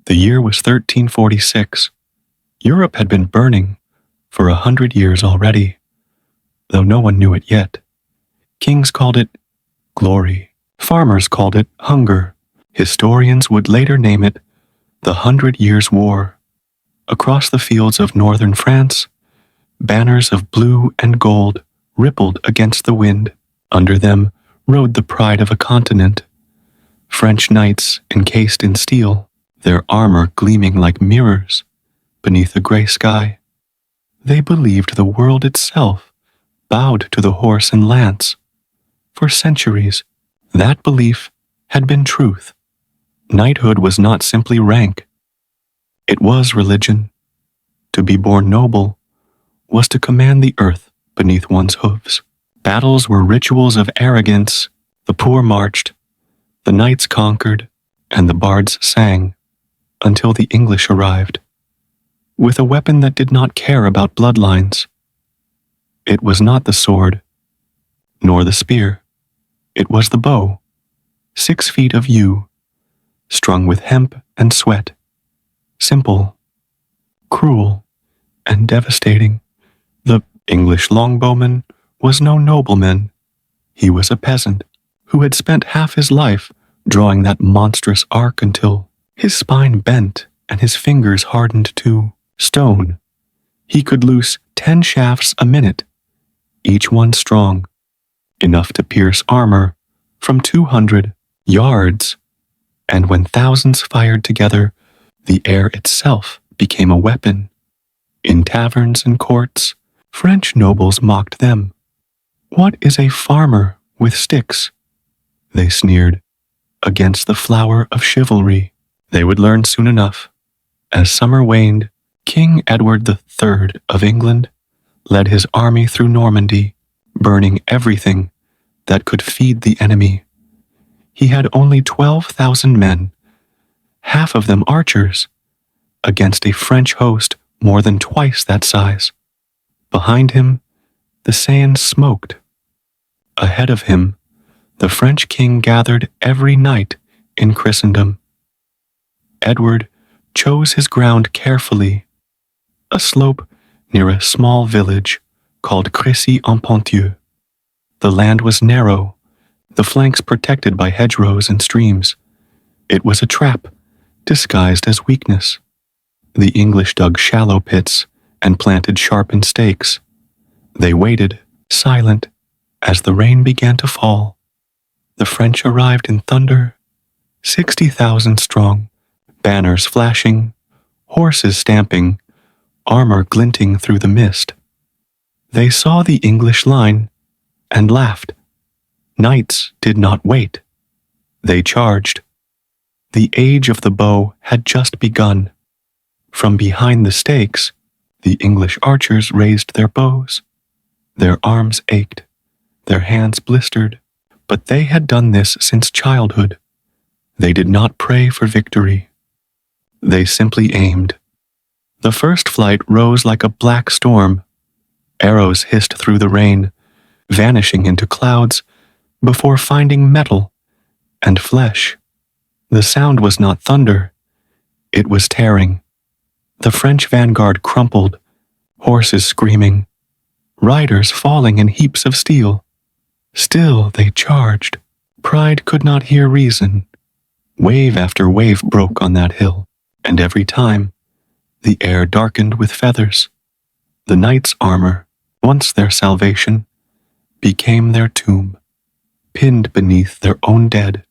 The year was 1346. Europe had been burning for 100 years already, though no one knew it yet. Kings called it glory. Farmers called it hunger. Historians would later name it the 100 Years' War. Across the fields of northern France, banners of blue and gold rippled against the wind. Under them rode the pride of a continent. French knights encased in steel, their armor gleaming like mirrors beneath a gray sky. They believed the world itself bowed to the horse and lance. For centuries, that belief had been truth. Knighthood was not simply rank. It was religion. To be born noble was to command the earth beneath one's hooves. Battles were rituals of arrogance. The poor marched, the knights conquered, and the bards sang until the English arrived, with a weapon that did not care about bloodlines. It was not the sword, nor the spear. It was the bow, 6 feet of yew, strung with hemp and sweat. Simple, cruel, and devastating. The English longbowman was no nobleman. He was a peasant who had spent half his life drawing that monstrous arc until his spine bent and his fingers hardened to stone. He could loose 10 shafts a minute, each one strong, enough to pierce armor from 200 yards. And when thousands fired together, the air itself became a weapon. In taverns and courts, French nobles mocked them. "What is a farmer with sticks?" they sneered, "against the flower of chivalry." They would learn soon enough. As summer waned, King Edward III of England led his army through Normandy, burning everything that could feed the enemy. He had only 12,000 men, half of them archers, against a French host more than twice that size. Behind him, the Seine smoked. Ahead of him, the French king gathered every knight in Christendom. Edward chose his ground carefully, a slope near a small village called Crécy-en-Ponthieu. The land was narrow, the flanks protected by hedgerows and streams. It was a trap, disguised as weakness. The English dug shallow pits and planted sharpened stakes. They waited, silent, as the rain began to fall. The French arrived in thunder, 60,000 strong, banners flashing, horses stamping, armor glinting through the mist. They saw the English line and laughed. Knights did not wait. They charged. The age of the bow had just begun. From behind the stakes, the English archers raised their bows. Their arms ached, their hands blistered, but they had done this since childhood. They did not pray for victory. They simply aimed. The first flight rose like a black storm. Arrows hissed through the rain, vanishing into clouds before finding metal and flesh. The sound was not thunder. It was tearing. The French vanguard crumpled, horses screaming, riders falling in heaps of steel. Still they charged. Pride could not hear reason. Wave after wave broke on that hill, and every time, the air darkened with feathers. The knights' armor, once their salvation, became their tomb. Pinned beneath their own dead,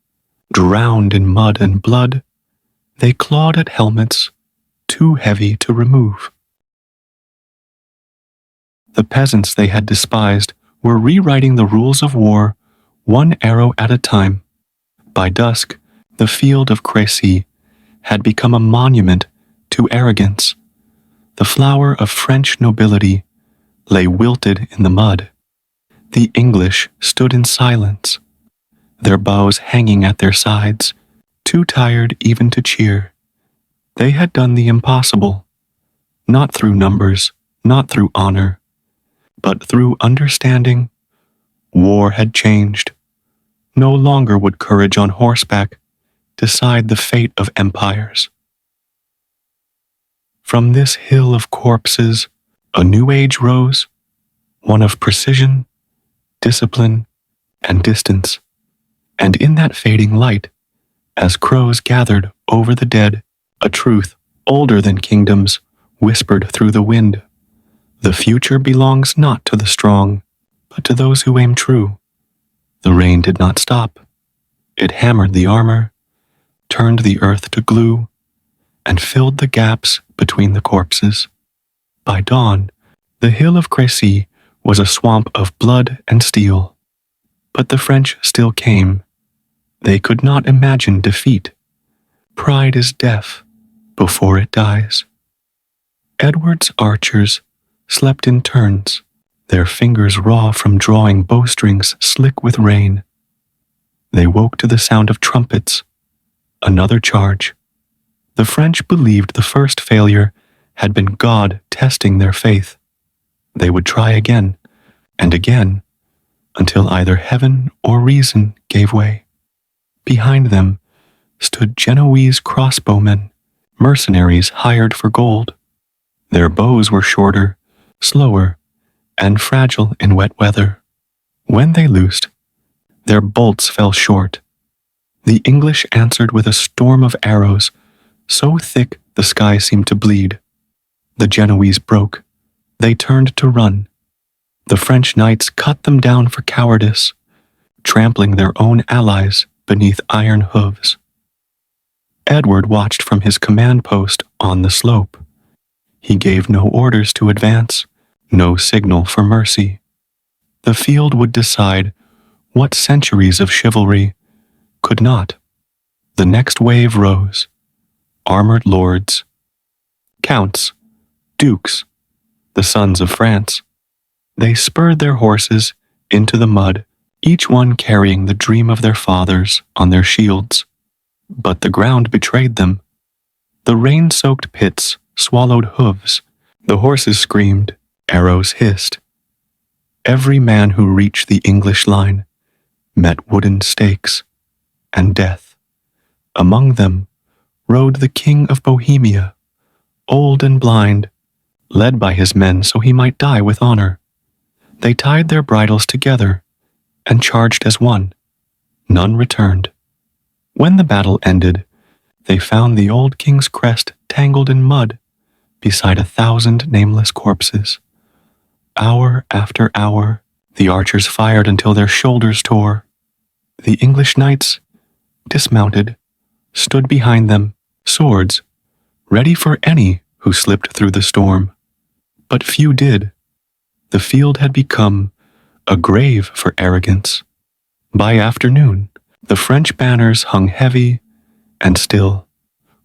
drowned in mud and blood, they clawed at helmets too heavy to remove. The peasants they had despised were rewriting the rules of war, one arrow at a time. By dusk, the field of Crécy had become a monument to arrogance. The flower of French nobility lay wilted in the mud. The English stood in silence, their bows hanging at their sides, too tired even to cheer. They had done the impossible, not through numbers, not through honor, but through understanding. War had changed. No longer would courage on horseback decide the fate of empires. From this hill of corpses, a new age rose, one of precision, discipline, and distance. And in that fading light, as crows gathered over the dead, a truth older than kingdoms whispered through the wind. The future belongs not to the strong, but to those who aim true. The rain did not stop. It hammered the armor, turned the earth to glue, and filled the gaps between the corpses. By dawn, the hill of Crécy was a swamp of blood and steel. But the French still came. They could not imagine defeat. Pride is deaf before it dies. Edward's archers slept in turns, their fingers raw from drawing bowstrings slick with rain. They woke to the sound of trumpets. Another charge. The French believed the first failure had been God testing their faith. They would try again and again until either heaven or reason gave way. Behind them stood Genoese crossbowmen, mercenaries hired for gold. Their bows were shorter, slower, and fragile in wet weather. When they loosed, their bolts fell short. The English answered with a storm of arrows, so thick the sky seemed to bleed. The Genoese broke. They turned to run. The French knights cut them down for cowardice, trampling their own allies beneath iron hooves. Edward watched from his command post on the slope. He gave no orders to advance, no signal for mercy. The field would decide what centuries of chivalry could not. The next wave rose. Armored lords, counts, dukes, the sons of France. They spurred their horses into the mud, each one carrying the dream of their fathers on their shields. But the ground betrayed them. The rain-soaked pits swallowed hooves. The horses screamed, arrows hissed. Every man who reached the English line met wooden stakes and death. Among them rode the King of Bohemia, old and blind, led by his men so he might die with honor. They tied their bridles together and charged as one. None returned. When the battle ended, they found the old king's crest tangled in mud beside 1,000 nameless corpses. Hour after hour, the archers fired until their shoulders tore. The English knights, dismounted, stood behind them, swords, ready for any who slipped through the storm. But few did. The field had become a grave for arrogance. By afternoon, the French banners hung heavy and still.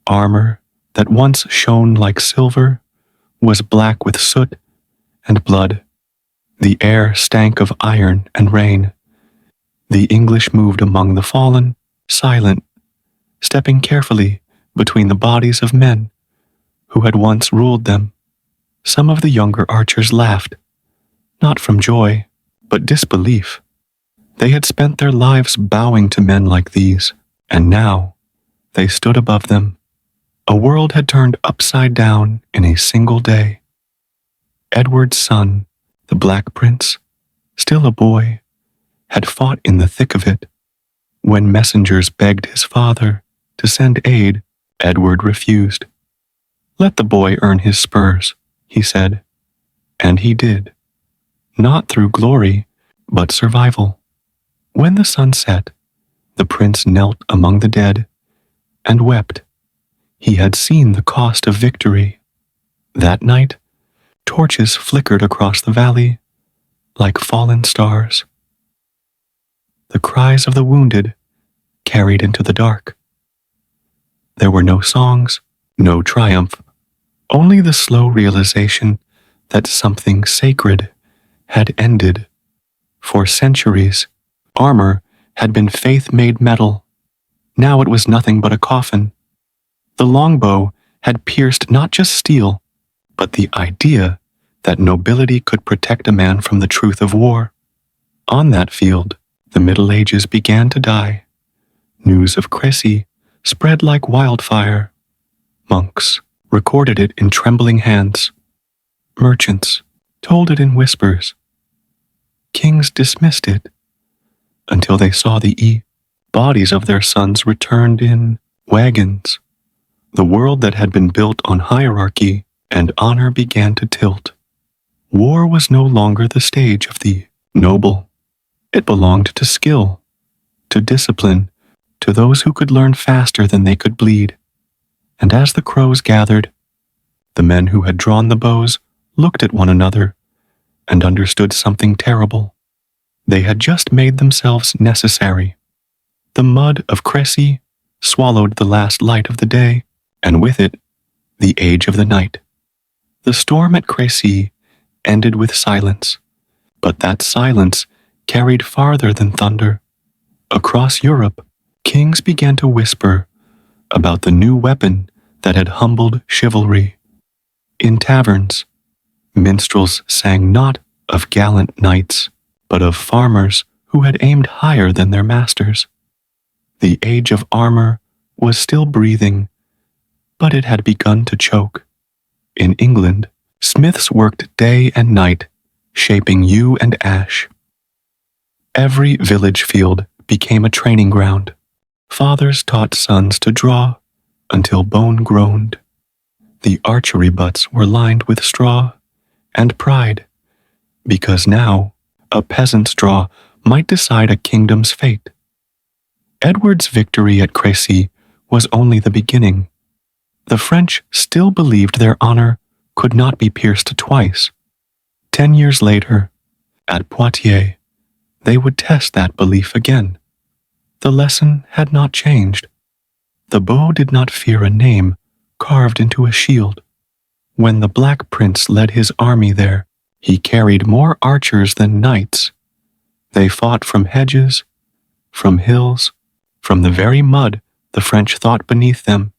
Armor that once shone like silver was black with soot and blood. The air stank of iron and rain. The English moved among the fallen, silent, stepping carefully between the bodies of men who had once ruled them. Some of the younger archers laughed, not from joy, but disbelief. They had spent their lives bowing to men like these, and now they stood above them. A world had turned upside down in a single day. Edward's son, the Black Prince, still a boy, had fought in the thick of it. When messengers begged his father to send aid, Edward refused. "Let the boy earn his spurs," he said. And he did. Not through glory, but survival. When the sun set, the prince knelt among the dead and wept. He had seen the cost of victory. That night, torches flickered across the valley like fallen stars. The cries of the wounded carried into the dark. There were no songs, no triumph, only the slow realization that something sacred had ended. For centuries, armor had been faith-made metal. Now it was nothing but a coffin. The longbow had pierced not just steel, but the idea that nobility could protect a man from the truth of war. On that field, the Middle Ages began to die. News of Crécy spread like wildfire. Monks, recorded it in trembling hands. Merchants told it in whispers. Kings dismissed it until they saw the bodies of their sons returned in wagons. The world that had been built on hierarchy and honor began to tilt. War was no longer the stage of the noble. It belonged to skill, to discipline, to those who could learn faster than they could bleed. And as the crows gathered, the men who had drawn the bows looked at one another and understood something terrible. They had just made themselves necessary. The mud of Crécy swallowed the last light of the day, and with it, the age of the night. The storm at Crécy ended with silence, but that silence carried farther than thunder. Across Europe, kings began to whisper about the new weapon that had humbled chivalry. In taverns, minstrels sang not of gallant knights, but of farmers who had aimed higher than their masters. The age of armor was still breathing, but it had begun to choke. In England, smiths worked day and night, shaping yew and ash. Every village field became a training ground. Fathers taught sons to draw until bone groaned. The archery butts were lined with straw and pride, because now a peasant's draw might decide a kingdom's fate. Edward's victory at Crécy was only the beginning. The French still believed their honor could not be pierced twice. 10 years later, at Poitiers, they would test that belief again. The lesson had not changed. The bow did not fear a name carved into a shield. When the Black Prince led his army there, he carried more archers than knights. They fought from hedges, from hills, from the very mud the French thought beneath them.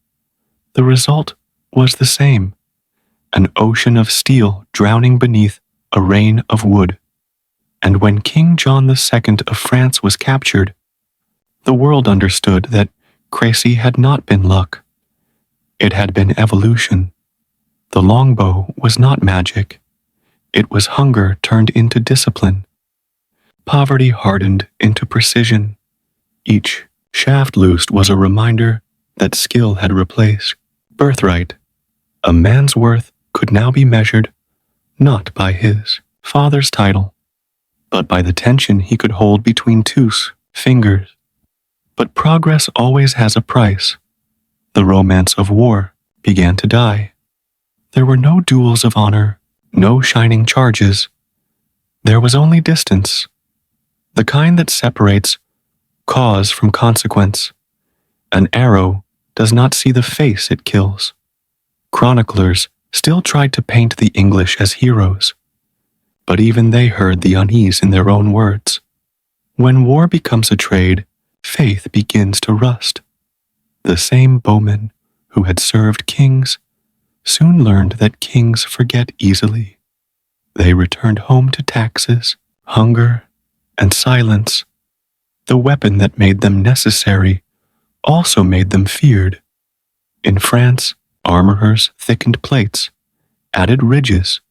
The result was the same, an ocean of steel drowning beneath a rain of wood. And when King John II of France was captured, the world understood that Crécy had not been luck. It had been evolution. The longbow was not magic. It was hunger turned into discipline. Poverty hardened into precision. Each shaft loosed was a reminder that skill had replaced birthright. A man's worth could now be measured not by his father's title, but by the tension he could hold between two fingers. But progress always has a price. The romance of war began to die. There were no duels of honor, no shining charges. There was only distance, the kind that separates cause from consequence. An arrow does not see the face it kills. Chroniclers still tried to paint the English as heroes, but even they heard the unease in their own words. When war becomes a trade, faith begins to rust. The same bowmen who had served kings soon learned that kings forget easily. They returned home to taxes, hunger, and silence. The weapon that made them necessary also made them feared. In France, armorers thickened plates, added ridges,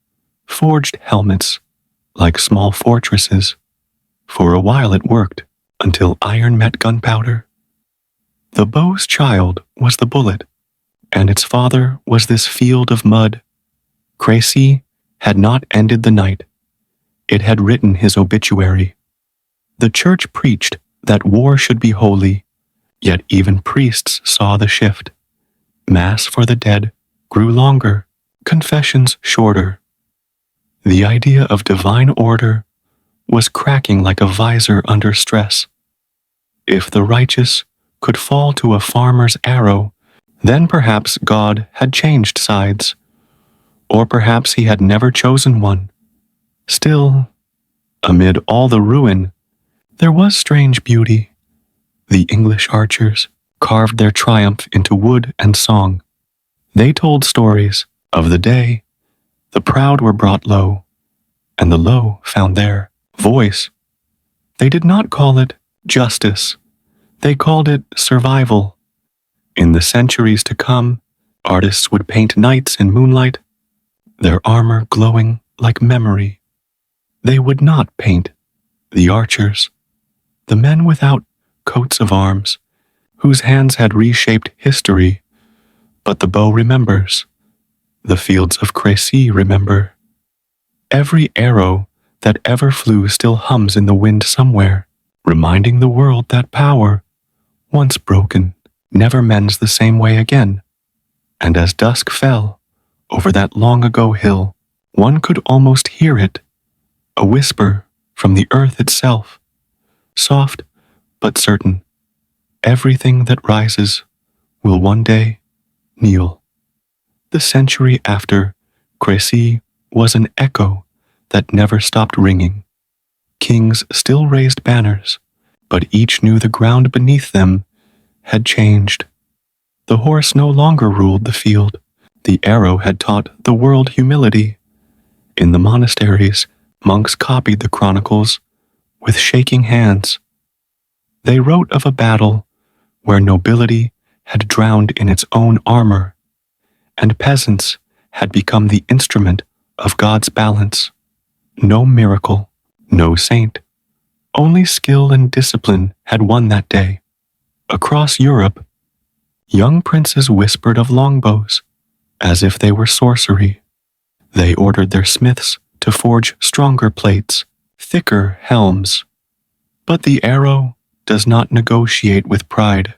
forged helmets like small fortresses. For a while it worked, until iron met gunpowder. The bow's child was the bullet, and its father was this field of mud. Crécy had not ended the night. It had written his obituary. The church preached that war should be holy, yet even priests saw the shift. Mass for the dead grew longer, confessions shorter. The idea of divine order was cracking like a visor under stress. If the righteous could fall to a farmer's arrow, then perhaps God had changed sides, or perhaps he had never chosen one. Still, amid all the ruin, there was strange beauty. The English archers carved their triumph into wood and song. They told stories of the day the proud were brought low, and the low found their voice. They did not call it justice. They called it survival. In the centuries to come, Artists would paint knights in moonlight, their armor glowing like memory. They would not paint the archers, the men without coats of arms, whose hands had reshaped history, but the bow remembers. The fields of Crécy remember. Every arrow that ever flew still hums in the wind somewhere, reminding the world that power, once broken, never mends the same way again. And as dusk fell over that long-ago hill, one could almost hear it, a whisper from the earth itself, soft but certain. Everything that rises will one day kneel. The century after Crécy was an echo that never stopped ringing. Kings still raised banners, but each knew the ground beneath them had changed. The horse no longer ruled the field. The arrow had taught the world humility. In the monasteries, monks copied the chronicles with shaking hands. They wrote of a battle where nobility had drowned in its own armor, and peasants had become the instrument of God's balance. No miracle, no saint, only skill and discipline had won that day. Across Europe, young princes whispered of longbows, as if they were sorcery. They ordered their smiths to forge stronger plates, thicker helms. But the arrow does not negotiate with pride.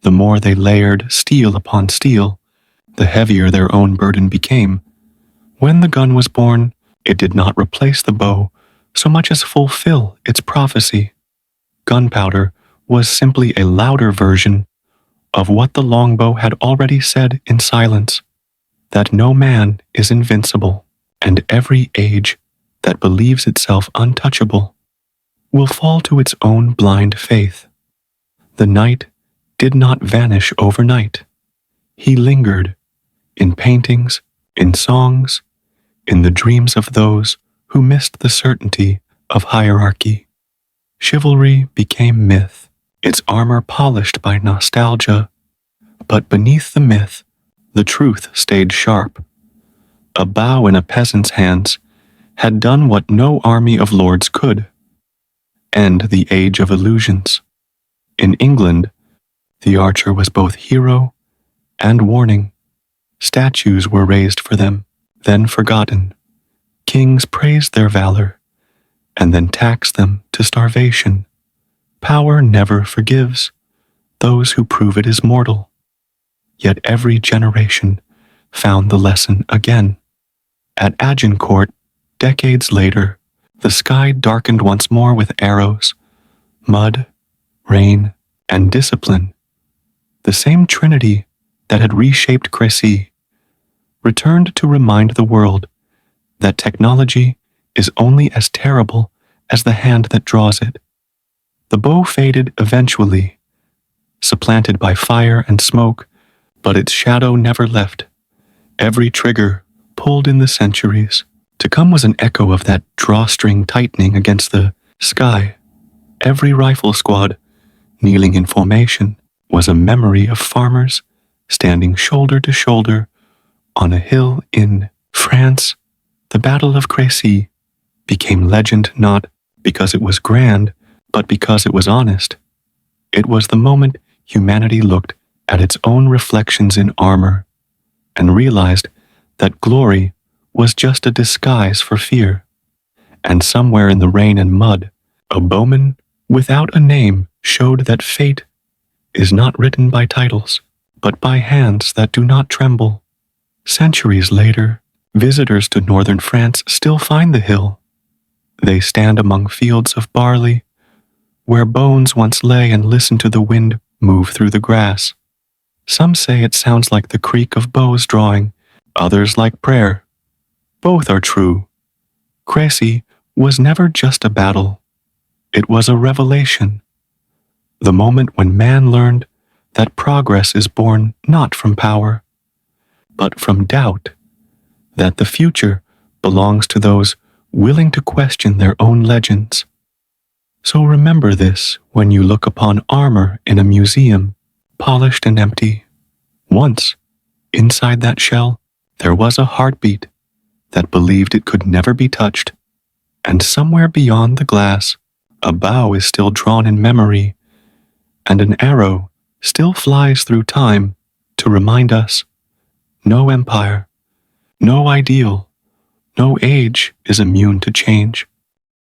The more they layered steel upon steel, the heavier their own burden became. When the gun was born, it did not replace the bow so much as fulfill its prophecy. Gunpowder was simply a louder version of what the longbow had already said in silence, that no man is invincible, and every age that believes itself untouchable will fall to its own blind faith. The knight did not vanish overnight. He lingered in paintings, in songs, in the dreams of those who missed the certainty of hierarchy. Chivalry became myth, its armor polished by nostalgia, but beneath the myth, the truth stayed sharp. A bow in a peasant's hands had done what no army of lords could: end the age of illusions. In England, the archer was both hero and warning. Statues were raised for them, then forgotten. Kings praised their valor, and then taxed them to starvation. Power never forgives those who prove it is mortal. Yet every generation found the lesson again. At Agincourt, decades later, the sky darkened once more with arrows, mud, rain, and discipline. The same trinity that had reshaped Crécy returned to remind the world that technology is only as terrible as the hand that draws it. The bow faded eventually, supplanted by fire and smoke, but its shadow never left. Every trigger pulled in the centuries. To come was an echo of that drawstring tightening against the sky. Every rifle squad, kneeling in formation, was a memory of farmers standing shoulder to shoulder on a hill in France. The Battle of Crécy became legend not because it was grand, but because it was honest. It was the moment humanity looked at its own reflections in armor and realized that glory was just a disguise for fear. And somewhere in the rain and mud, a bowman without a name showed that fate is not written by titles, but by hands that do not tremble. Centuries later, visitors to northern France still find the hill. They stand among fields of barley, where bones once lay, and listen to the wind move through the grass. Some say it sounds like the creak of bows drawing, others like prayer. Both are true. Crécy was never just a battle. It was a revelation. The moment when man learned that progress is born not from power, but from doubt, that the future belongs to those willing to question their own legends. So remember this when you look upon armor in a museum, polished and empty. Once, Inside that shell, there was a heartbeat that believed it could never be touched, and somewhere beyond the glass, a bow is still drawn in memory, and an arrow still flies through time to remind us no empire, no ideal, no age is immune to change.